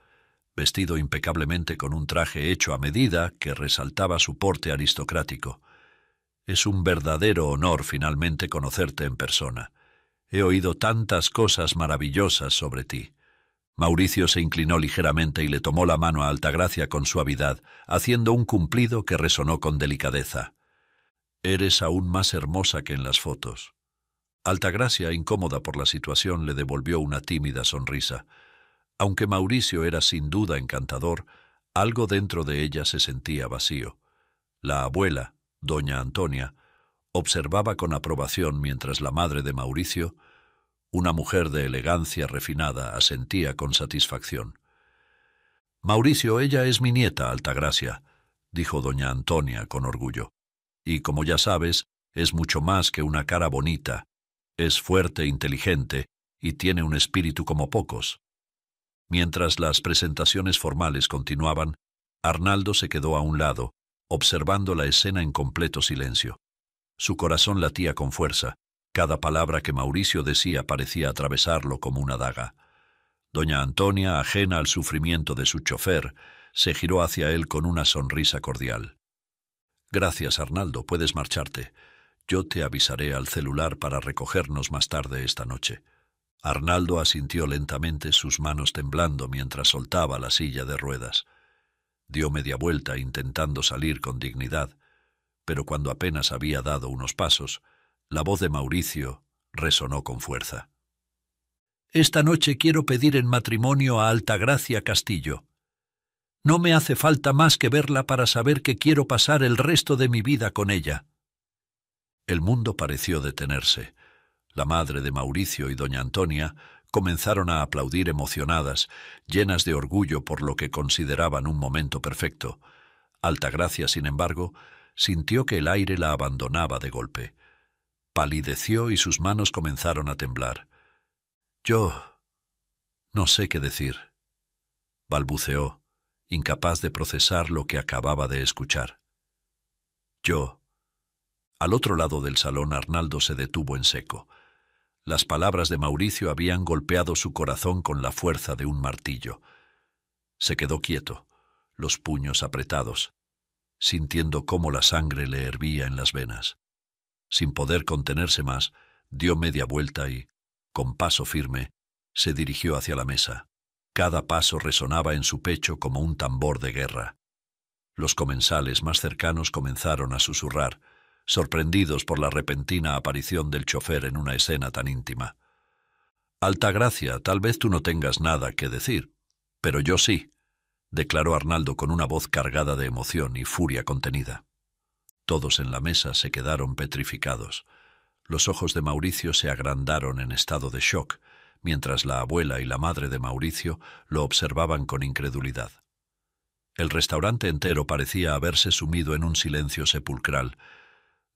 vestido impecablemente con un traje hecho a medida que resaltaba su porte aristocrático. «Es un verdadero honor finalmente conocerte en persona. He oído tantas cosas maravillosas sobre ti». Mauricio se inclinó ligeramente y le tomó la mano a Altagracia con suavidad, haciendo un cumplido que resonó con delicadeza. «Eres aún más hermosa que en las fotos». Altagracia, incómoda por la situación, le devolvió una tímida sonrisa. Aunque Mauricio era sin duda encantador, algo dentro de ella se sentía vacío. La abuela, doña Antonia, observaba con aprobación mientras la madre de Mauricio, una mujer de elegancia refinada, asentía con satisfacción. «Mauricio, ella es mi nieta, Altagracia», dijo doña Antonia con orgullo. «Y como ya sabes, es mucho más que una cara bonita. Es fuerte, inteligente y tiene un espíritu como pocos». Mientras las presentaciones formales continuaban, Arnaldo se quedó a un lado, observando la escena en completo silencio. Su corazón latía con fuerza. Cada palabra que Mauricio decía parecía atravesarlo como una daga. Doña Antonia, ajena al sufrimiento de su chofer, se giró hacia él con una sonrisa cordial. «Gracias, Arnaldo, puedes marcharte. Yo te avisaré al celular para recogernos más tarde esta noche». Arnaldo asintió lentamente, sus manos temblando mientras soltaba la silla de ruedas. Dio media vuelta intentando salir con dignidad, pero cuando apenas había dado unos pasos, la voz de Mauricio resonó con fuerza. «Esta noche quiero pedir en matrimonio a Altagracia Castillo. No me hace falta más que verla para saber que quiero pasar el resto de mi vida con ella». El mundo pareció detenerse. La madre de Mauricio y doña Antonia comenzaron a aplaudir emocionadas, llenas de orgullo por lo que consideraban un momento perfecto. Altagracia, sin embargo, sintió que el aire la abandonaba de golpe. Palideció y sus manos comenzaron a temblar. «Yo no sé qué decir», balbuceó, incapaz de procesar lo que acababa de escuchar. «Yo». Al otro lado del salón, Arnaldo se detuvo en seco. Las palabras de Mauricio habían golpeado su corazón con la fuerza de un martillo. Se quedó quieto, los puños apretados, sintiendo cómo la sangre le hervía en las venas. Sin poder contenerse más, dio media vuelta y, con paso firme, se dirigió hacia la mesa. Cada paso resonaba en su pecho como un tambor de guerra. Los comensales más cercanos comenzaron a susurrar, sorprendidos por la repentina aparición del chofer en una escena tan íntima. «Altagracia, tal vez tú no tengas nada que decir, pero yo sí», declaró Arnaldo con una voz cargada de emoción y furia contenida. Todos en la mesa se quedaron petrificados. Los ojos de Mauricio se agrandaron en estado de shock, mientras la abuela y la madre de Mauricio lo observaban con incredulidad. El restaurante entero parecía haberse sumido en un silencio sepulcral,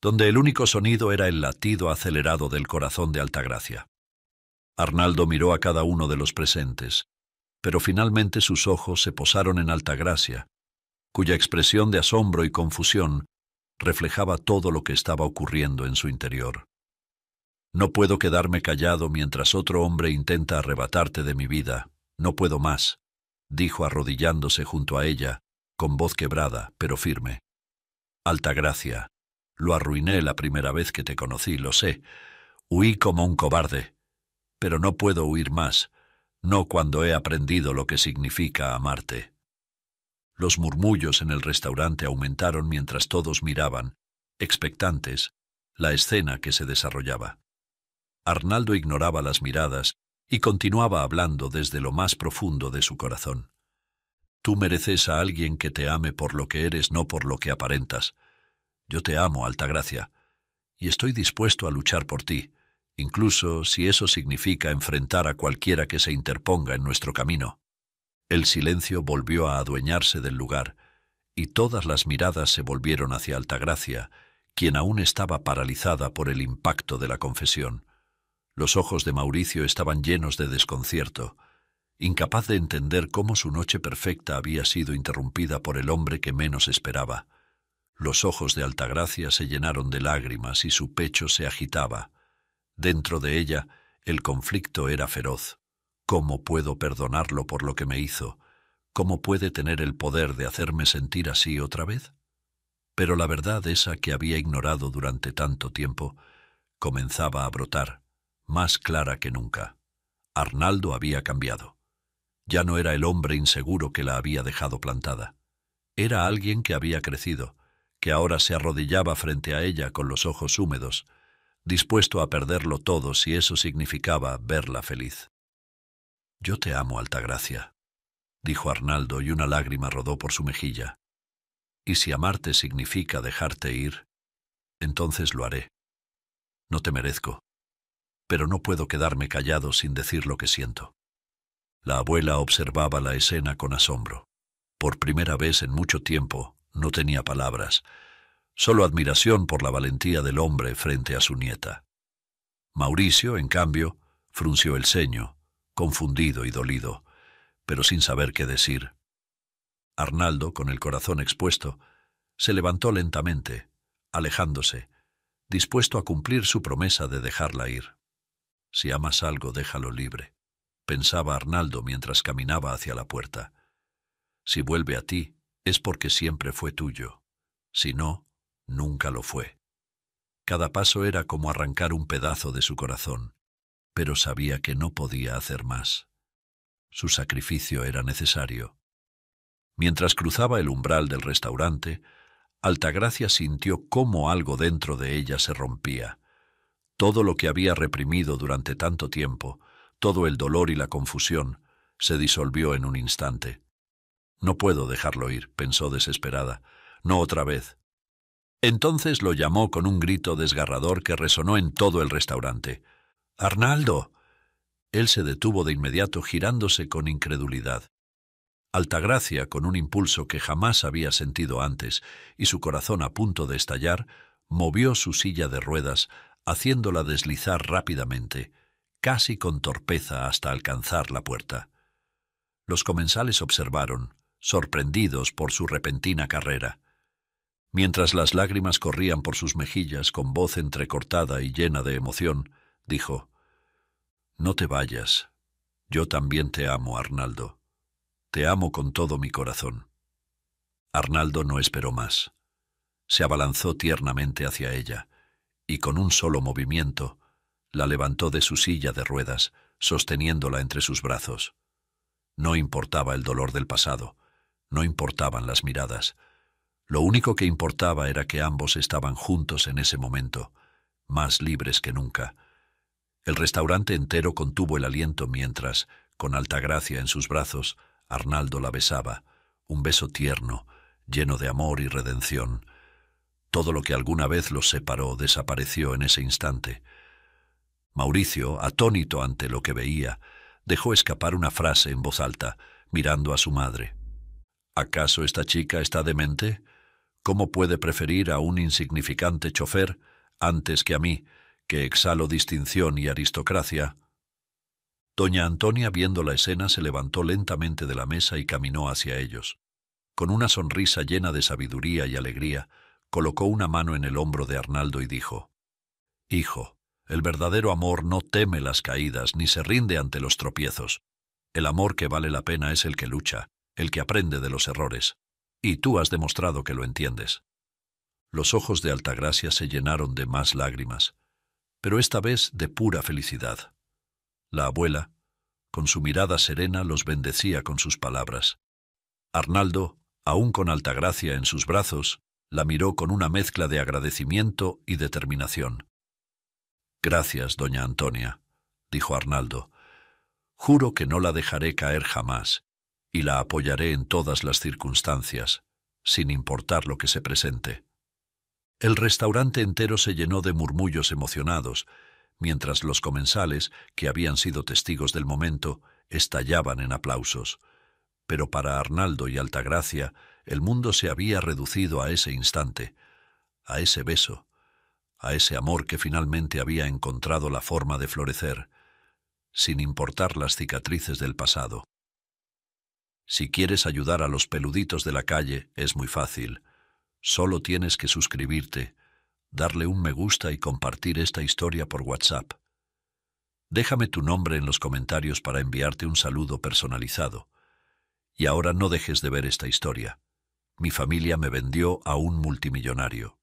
donde el único sonido era el latido acelerado del corazón de Altagracia. Arnaldo miró a cada uno de los presentes, pero finalmente sus ojos se posaron en Altagracia, cuya expresión de asombro y confusión reflejaba todo lo que estaba ocurriendo en su interior. «No puedo quedarme callado mientras otro hombre intenta arrebatarte de mi vida. No puedo más», dijo arrodillándose junto a ella, con voz quebrada, pero firme. «Altagracia, lo arruiné la primera vez que te conocí, lo sé. Huí como un cobarde. Pero no puedo huir más, no cuando he aprendido lo que significa amarte». Los murmullos en el restaurante aumentaron mientras todos miraban, expectantes, la escena que se desarrollaba. Arnaldo ignoraba las miradas y continuaba hablando desde lo más profundo de su corazón. «Tú mereces a alguien que te ame por lo que eres, no por lo que aparentas. Yo te amo, Altagracia, y estoy dispuesto a luchar por ti, incluso si eso significa enfrentar a cualquiera que se interponga en nuestro camino. El silencio volvió a adueñarse del lugar, y todas las miradas se volvieron hacia Altagracia, quien aún estaba paralizada por el impacto de la confesión. Los ojos de Mauricio estaban llenos de desconcierto, incapaz de entender cómo su noche perfecta había sido interrumpida por el hombre que menos esperaba. Los ojos de Altagracia se llenaron de lágrimas y su pecho se agitaba. Dentro de ella, el conflicto era feroz. ¿Cómo puedo perdonarlo por lo que me hizo? ¿Cómo puede tener el poder de hacerme sentir así otra vez? Pero la verdad esa que había ignorado durante tanto tiempo comenzaba a brotar, más clara que nunca. Arnaldo había cambiado. Ya no era el hombre inseguro que la había dejado plantada. Era alguien que había crecido, que ahora se arrodillaba frente a ella con los ojos húmedos, dispuesto a perderlo todo si eso significaba verla feliz. «Yo te amo, Altagracia», dijo Arnaldo, y una lágrima rodó por su mejilla. «Y si amarte significa dejarte ir, entonces lo haré. No te merezco, pero no puedo quedarme callado sin decir lo que siento». La abuela observaba la escena con asombro. Por primera vez en mucho tiempo no tenía palabras, solo admiración por la valentía del hombre frente a su nieta. Mauricio, en cambio, frunció el ceño, confundido y dolido, pero sin saber qué decir. Arnaldo, con el corazón expuesto, se levantó lentamente, alejándose, dispuesto a cumplir su promesa de dejarla ir. «Si amas algo, déjalo libre», pensaba Arnaldo mientras caminaba hacia la puerta. «Si vuelve a ti, es porque siempre fue tuyo. Si no, nunca lo fue». Cada paso era como arrancar un pedazo de su corazón, pero sabía que no podía hacer más. Su sacrificio era necesario. Mientras cruzaba el umbral del restaurante, Altagracia sintió cómo algo dentro de ella se rompía. Todo lo que había reprimido durante tanto tiempo, todo el dolor y la confusión, se disolvió en un instante. «No puedo dejarlo ir», pensó desesperada. «No otra vez». Entonces lo llamó con un grito desgarrador que resonó en todo el restaurante. «¡Arnaldo!». Él se detuvo de inmediato, girándose con incredulidad. Altagracia, con un impulso que jamás había sentido antes y su corazón a punto de estallar, movió su silla de ruedas, haciéndola deslizar rápidamente, casi con torpeza hasta alcanzar la puerta. Los comensales observaron, sorprendidos por su repentina carrera. Mientras las lágrimas corrían por sus mejillas con voz entrecortada y llena de emoción, dijo: «No te vayas. Yo también te amo, Arnaldo. Te amo con todo mi corazón». Arnaldo no esperó más. Se abalanzó tiernamente hacia ella, y con un solo movimiento la levantó de su silla de ruedas, sosteniéndola entre sus brazos. No importaba el dolor del pasado, no importaban las miradas. Lo único que importaba era que ambos estaban juntos en ese momento, más libres que nunca. El restaurante entero contuvo el aliento mientras, con Altagracia en sus brazos, Arnaldo la besaba, un beso tierno, lleno de amor y redención. Todo lo que alguna vez los separó desapareció en ese instante. Mauricio, atónito ante lo que veía, dejó escapar una frase en voz alta, mirando a su madre. «¿Acaso esta chica está demente? ¿Cómo puede preferir a un insignificante chofer antes que a mí, que exhalo distinción y aristocracia?» Doña Antonia, viendo la escena, se levantó lentamente de la mesa y caminó hacia ellos. Con una sonrisa llena de sabiduría y alegría, colocó una mano en el hombro de Arnaldo y dijo: «Hijo, el verdadero amor no teme las caídas ni se rinde ante los tropiezos. El amor que vale la pena es el que lucha, el que aprende de los errores. Y tú has demostrado que lo entiendes». Los ojos de Altagracia se llenaron de más lágrimas, pero esta vez de pura felicidad. La abuela, con su mirada serena, los bendecía con sus palabras. Arnaldo, aún con Altagracia en sus brazos, la miró con una mezcla de agradecimiento y determinación. «Gracias, doña Antonia», dijo Arnaldo. «Juro que no la dejaré caer jamás, y la apoyaré en todas las circunstancias, sin importar lo que se presente». El restaurante entero se llenó de murmullos emocionados, mientras los comensales, que habían sido testigos del momento, estallaban en aplausos. Pero para Arnaldo y Altagracia, el mundo se había reducido a ese instante, a ese beso, a ese amor que finalmente había encontrado la forma de florecer, sin importar las cicatrices del pasado. Si quieres ayudar a los peluditos de la calle, es muy fácil. Solo tienes que suscribirte, darle un me gusta y compartir esta historia por WhatsApp. Déjame tu nombre en los comentarios para enviarte un saludo personalizado. Y ahora no dejes de ver esta historia. Mi familia me vendió a un multimillonario.